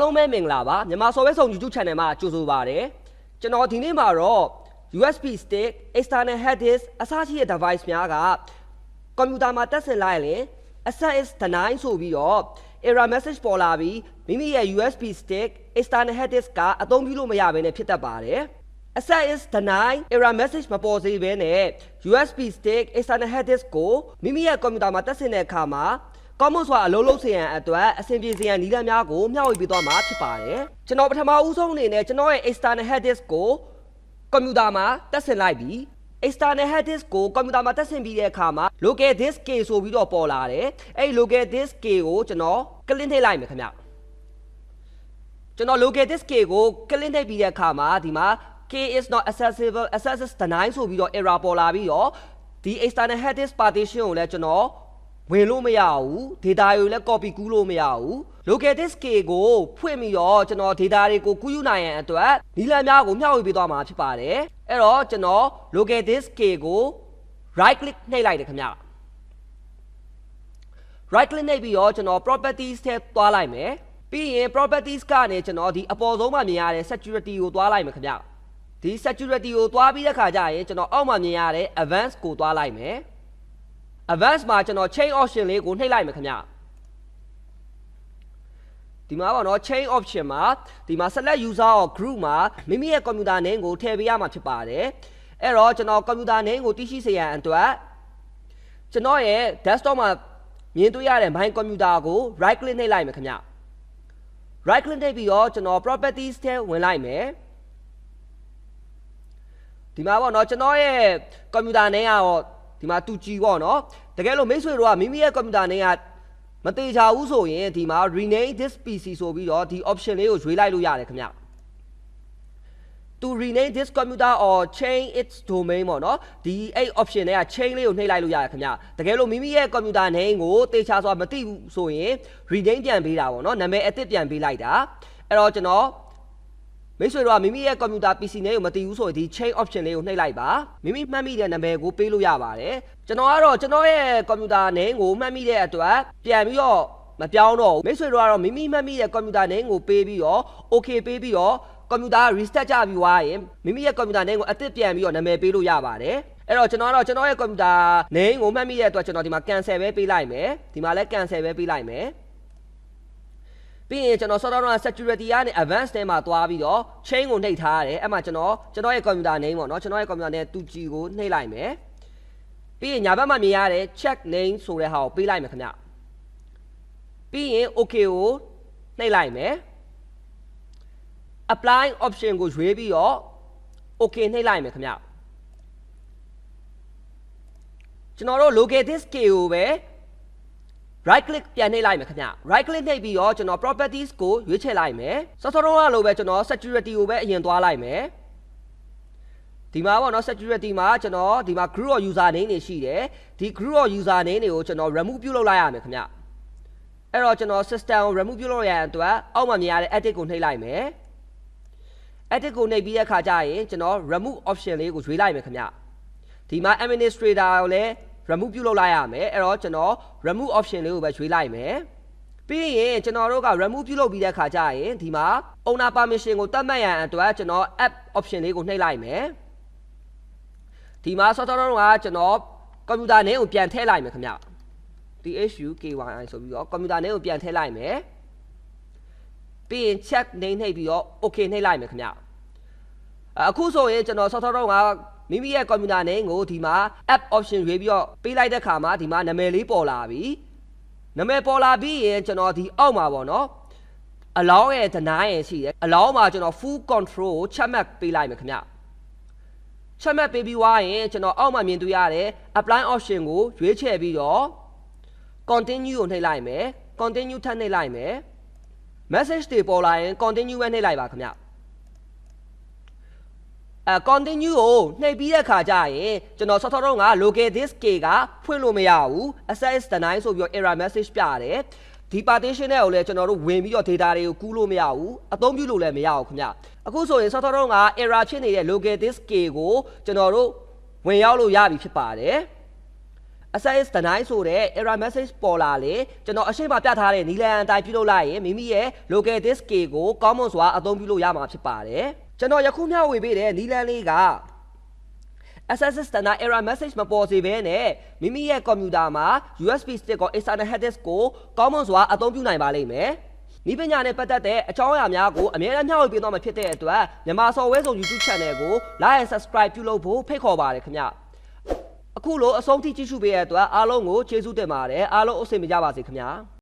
လုံးမဲမင်္ဂလာပါမြန်မာစော်ဝဲဆောင် YouTube channel မှာကြိုဆိုပါရစေကျွန်တော်ဒီနေ့မှာတော့ USB stick external hard disk အစရှိတဲ့ device များကကွန်ပျူတာမှာတက်ဆင်လိုက်ရင် access is denied ဆိုပြီးတော့ error message ပေါ်လာပြီးမိမိရဲ့ USB stick external hard disk ကအသုံးပြုလို့မရဘဲနဲ့ဖြစ်တတ်ပါတယ် access is denied error message မပေါ်စေဘဲနဲ့ USB stick external hard disk ကိုမိမိရဲ့ကွန်ပျူတာမှာတက်ဆင်တဲ့အခါမှာကောင်းမွန်စွာအလုံးလုံးစေရန်အတွက်အဆင်ပြေစေရန်နည်းလမ်းများကိုမျှဝေပေးသွားမှာဖြစ်ပါတယ်ကျွန်တော်ပထမဦးဆုံးအနေနဲ့ကျွန်တော်ရဲ့ external hard disk ကိုကွန်ပျူတာမှာတက်ဆင်လိုက်ပြီး external hard disk ကိုကွန်ပျူတာမှာတက်ဆင်ပြီးတဲ့အခါမှာ local disk K ဆိုပြီးတော့ပေါ်လာတယ်အဲ့ local disk K ကိုကျွန်တော်ကလင်းထည့်လိုက်မယ်ခင်ဗျကျွန်တော် local disk K ကိုကလင်းထည့်ပြီးတဲ့အခါမှာဒီမှာ K is not accessible access is denied ဆိုပြီးတော့ error ပေါ်လာပြီးတော့ဒီ external hard disk partition ကိုလည်းကျွန်တော်ဝင်လို့မရဘူး data တွေကိုလည်း copy ကူးလို့မရဘူး local disk K ကိုဖွင့်ပြီးတော့ကျွန်တော် data တွေကိုကူးယူနိုင်ရန်အတွက်နည်းလမ်းများကိုမျှဝေပေးသွားမှာဖြစ်ပါတယ်အဲ့တော့ကျွန်တော် local disk K ကို right click နှိပ်လိုက်တယ်ခင်ဗျ right click နှိပ်ပြီးတော့ကျွန်တော် properties ထဲသွားလိုက်မယ်ပြီးရင် properties ကနေကျွန်တော်ဒီအပေါ်ဆုံးမှာမြင်ရတဲ့ security ကိုသွားလိုက်မယ်ခင်ဗျဒီ security ကိုသွားပြီးတဲ့ခါကျရင်ကျွန်တော်အောက်မှာမြင်ရတဲ့ advanced ကိုသွားလိုက်မယ်advanced မှာကျွန်တော် chain option လေးကိုနှိပ်လိုက်မယ်ခင်ဗျဒီမှာပေါ့နော် chain option မှာဒီမှာ select user or group မှာမိမိရဲ့ကွန်ပျူတာ name ကိုထည့်ပေးရမှာဖြစ်ပါတယ်အဲ့တော့ကျွန်တော်ကွန်ပျူတာ name ကိုသိရှိစေရန်အတွက်ကျွန်တော်ရဲ့ desktop မှာမြင်တွေ့ရတဲ့ my computer ကို right click နှိပ်လိုက်မယ်ခင်ဗျ right click နှိပ်ပြီးတော့ကျွန်တော် properties ထဲဝင်လိုက်မယ်ဒီမှာပေါ့နော်ကျွန်တော်ရဲ့ကွန်ပျူတာ name ကတော့ဒီမှာ 2G ပေါ့နော်တကယ်လို့မိတ်ဆွေတို့ကမိမိရဲ့ကွန်ပျူတာ name ကမတေချာဘူးဆိုရင်ဒီမှာ rename this PC ဆိုပြီးတော့ဒီ option လေးကိုရွေးလိုက်လို့ရတယ်ခင်ဗျ to rename this computer or change its domain ပေါ့နော်ဒီအဲ့ option တွေက change လေးကိုနှိပ်လိုက်လို့ရတယ်ခင်ဗျတကယ်လို့မိမိရဲ့ကွန်ပျူတာ name ကိုတေချာစွာမသိဘူးဆိုရင် rename ပြန်ပေးတာပေါ့နော်နာမည်အသစ်ပြန်ပေးလိုက်တာအဲ့တော့ကျွန်တော်မိတ်ဆွေတို့ကမိမိရဲ့ကွန်ပျူတာ PC နဲ့ကိုမသိဘူးဆိုရင်ဒီ change option လေးကိုနှိပ်လိုက်ပါမိမိမှတ်မိတဲ့နာမည်ကိုပေးလို့ရပါတယ်ကျွန်တော်ကတော့ကျွန်တော်ရဲ့ကွန်ပျူတာ name ကိုမှတ်မိတဲ့အတွက်ပြန်ပြီးတော့မပြောင်းတော့ဘူးမိတ်ဆွေတို့ကတော့မိမိမှတ်မိတဲ့ကွန်ပျူတာ name ကိုပေးပြီးတော့ okay ပေးပြီးတော့ကွန်ပျူတာ restart ကြပြီးသွားရင်မိမိရဲ့ကွန်ပျူတာ name ကိုအသစ်ပြန်ပြီးတော့နာမည်ပေးလို့ရပါတယ်အဲ့တော့ကျွန်တော်ကတော့ကျွန်တော်ရဲ့ကွန်ပျူတာ name ကိုမှတ်မိတဲ့အတွက်ကျွန်တော်ဒီမှာ cancel ပဲပေးလိုက်မယ်ဒီမှာလည်း cancel ပဲပေးလိုက်မယ်ပြီးရင်ကျွန်တော် software security ကနေ advanced ထဲမှာသွားပြီးတော့ chain ကိုနှိပ်ထားရတယ်အဲ့မှာကျွန်တော်ရဲ့ computer name ပေါ့နော်ကျွန်တော်ရဲ့ computer name 2G ကိုနှိပ်လိုက်မယ်ပြီးရင်ညာဘက်မှာမြင်ရတဲ့ check name ဆိုတဲ့ဟာကိုပေးလိုက်မယ်ခင်ဗျပြီးရင် okay ကိုနှိပ်လိုက်မယ် apply option ကိုရွေးပြီးတော့ okay နှိပ်လိုက်မယ်ခင်ဗျကျွန်တော်တို့ local disk K ကိုပဲright click ပြန်နှိပ်လိုက်မယ်ခင်ဗျ right click နှိပ်ပြီးတော့ကျွန်တော် properties ကိုရွေးချယ်လိုက်မယ်စောစောတုန်းကလိုပဲကျွန်တော် security ကိုပဲအရင်သွားလိုက်မယ်ဒီမှာပေါ့နော် security မှာကျွန်တော်ဒီမှာ group or user name တွေရှိတယ်ဒီ group or user name တွေကိုကျွန်တော် remove ပြုလုပ်လိုက်ရမယ်ခင်ဗျအဲ့တော့ကျွန်တော် system ကို remove ပြုလုပ်ရတဲ့အတွက်အောက်မှာမြင်ရတဲ့ edit ကိုနှိပ်လိုက်မယ် edit ကိုနှိပ်ပြီးတဲ့အခါကျရင်ကျွန်တော် remove option လေးကိုရွေးလိုက်မယ်ခင်ဗျဒီမှာ administrator ကိုလည်းremove ပြုလုပ်လိုက်ရမယ်အဲ့တော့ကျွန်တော် remove option လေးကိုပဲရွေးလိုက်မယ်ပြီးရင်ကျွန်တော်တို့က remove ပြုလုပ်ပြီးတဲ့အခါကျရင်ဒီမှာ owner permission ကိုတတ်မှတ်ရန်အတွက်ကျွန်တော် app option လေးကိုနှိပ်လိုက်မယ်ဒီမှာ software ကကျွန်တော် computer name ကိုပြန်ထည့်လိုက်မယ်ခင်ဗျ THUKYI ဆိုပြီးတော့ computer name ကိုပြန်ထည့်လိုက်မယ်ပြီးရင် check name နှိပ်ပြီးတော့ okay နှိပ်လိုက်မယ်ခင်ဗျအခုဆိုရင်ကျွန်တော် software ကမိမိရဲ့ကွန်ပျူတာ name ကိုဒီမှာ app option ရွေးပြီးတော့ပေးလိုက်တဲ့ခါမှာဒီမှာနာမည်လေးပေါ်လာပြီနာမည်ပေါ်လာပြီးရင်ကျွန်တော်ဒီအောက်မှာပေါ့နော် allow ရဲ့ deny ရဲ့ရှိတယ် allow မှာကျွန်တော် full control ကိုချက်မှတ်ပေးလိုက်မယ်ခင်ဗျချက်မှတ်ပေးပြီးွားရင်ကျွန်တော်အောက်မှာမြင်တွေ့ရတဲ့ apply option ကိုရွေးချယ်ပြီးတော့ continue ကိုနှိပ်လိုက်မယ် continue ထပ်နှိပ်လိုက်မယ် message တွေပေါ်လာရင် continue ပဲနှိပ်လိုက်ပါခင်ဗျcontinue ကိုနှိပ်ပြီးတဲ့ခါကျရင်ကျွန်တော်စောစောတုန်းက local disk K ကဖွင့်လို့မရဘူး access denied ဆိုပြီးတော့ error message ပြတယ်ဒီ partition နဲ့ကိုလည်းကျွန်တော်တို့ဝင်ပြီးတော့ data တွေကိုကူးလို့မရဘူးအသုံးပြုလို့လည်းမရဘူးခင်ဗျအခုဆိုရင်စောစောတုန်းက error ဖြစ်နေတဲ့ local disk K ကိုကျွန်တော်တို့ဝင်ရောက်လို့ရပြီဖြစ်ပါတယ် access deny ဆိုတဲ့ error message ပေါ်လာလေကျွန်တော်အရှိမပြထားတဲ့နီလန်အတိုင်းပြုလုပ်လိုက်ရင်မိမိရဲ့ local disk key ကိုကောင်းမွန်စွာအသုံးပြုလို့ရမှာဖြစ်ပါတယ်ကျွန်တော်ယခုမျှဝေပေးတဲ့နီလန်လေးက access deny error message မပေါ်စေဘဲနဲ့မိမိရဲ့ကွန်ပျူတာမှာ USB stick ကို external hard disk ကိုကောင်းမွန်စွာအသုံးပြုနိုင်ပါလိမ့်မယ်ဤပညာနဲ့ပတ်သက်တဲ့အကြောင်းအရာများကိုအမြဲတမ်းမျှဝေပေးသွားမှာဖြစ်တဲ့အတွက်မြန်မာ software ဆို YouTube channel ကို like and subscribe ပြုလုပ်ဖို့ဖိတ်ခေါ်ပါတယ်ခင်ဗျအခုလိုအဆုံးထိကြည့်ရှုပေးတဲ့အတွက်အားလုံးကိုကျေးဇူးတင်ပါတယ်အားလုံးအဆင်ပြေကြပါစေခင်ဗျာ